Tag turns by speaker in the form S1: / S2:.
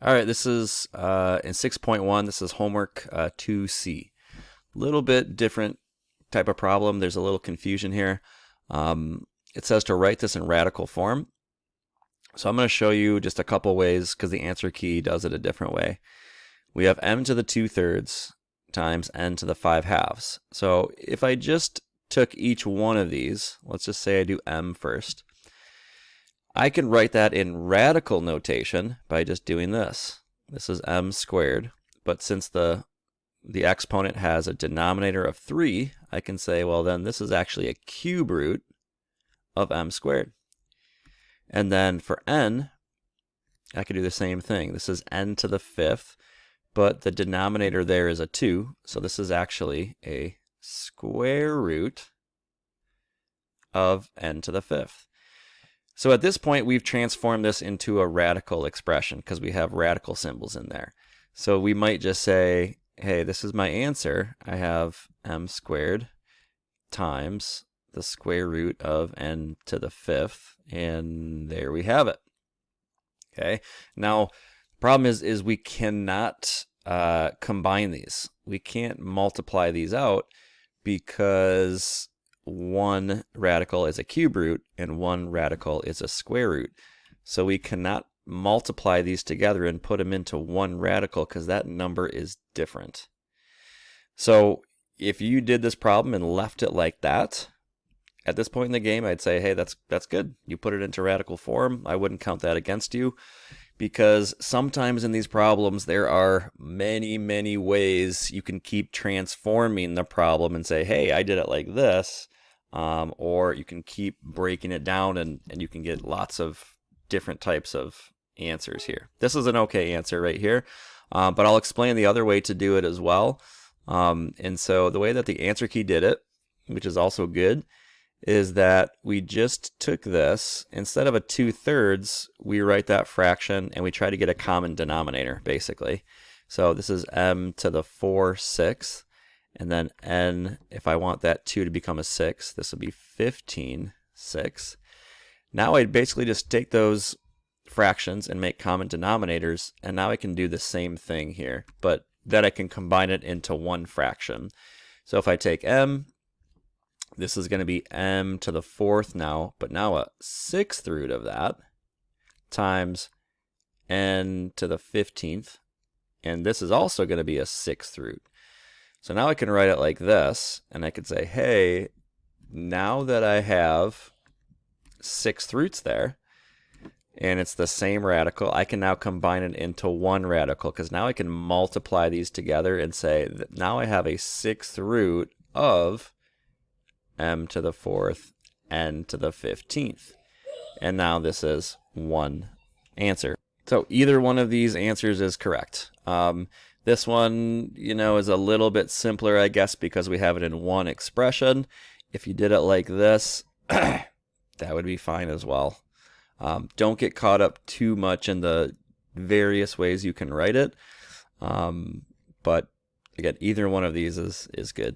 S1: All right, this is in 6.1, this is homework 2C. Little bit different type of problem. There's a little confusion here. It says to write this in radical form. So I'm going to show you just a couple ways because the answer key does it a different way. We have m to the 2/3 times n to the 5/2. So if I just took each one of these, let's just say I do m first, I can write that in radical notation by just doing this. This is m squared, but since the exponent has a denominator of 3, I can say, well, then this is actually a cube root of m squared. And then for n, I could do the same thing. This is n to the 5th, but the denominator there is a 2, so this is actually a square root of n to the 5th. So at this point, we've transformed this into a radical expression because we have radical symbols in there. So we might just say, hey, this is my answer. I have m squared times the square root of n to the 5th, and there we have it. Okay. Now, the problem is we cannot combine these. We can't multiply these out because one radical is a cube root and one radical is a square root. So we cannot multiply these together and put them into one radical because that number is different. So if you did this problem and left it like that, at this point in the game, I'd say, hey, that's good. You put it into radical form. I wouldn't count that against you because sometimes in these problems, there are many, many ways you can keep transforming the problem and say, hey, I did it like this. Or you can keep breaking it down and you can get lots of different types of answers here. This is an okay answer right here, but I'll explain the other way to do it as well. And so the way that the answer key did it, which is also good, is that we just took this, instead of a 2/3, we write that fraction and we try to get a common denominator, basically. So this is m to the 4/6, and then n, if I want that 2 to become a 6, this would be 15/6. Now I basically just take those fractions and make common denominators, and now I can do the same thing here, but then I can combine it into one fraction. So if I take m, this is going to be m to the 4th now, but now a 6th root of that times n to the 15th, and this is also going to be a 6th root. So now I can write it like this, and I could say, hey, now that I have 6th roots there, and it's the same radical, I can now combine it into one radical, because now I can multiply these together and say that now I have a 6th root of m to the 4th, n to the 15th. And now this is one answer. So either one of these answers is correct. This one, is a little bit simpler, I guess, because we have it in one expression. If you did it like this, that would be fine as well. Don't get caught up too much in the various ways you can write it. But again, either one of these is good.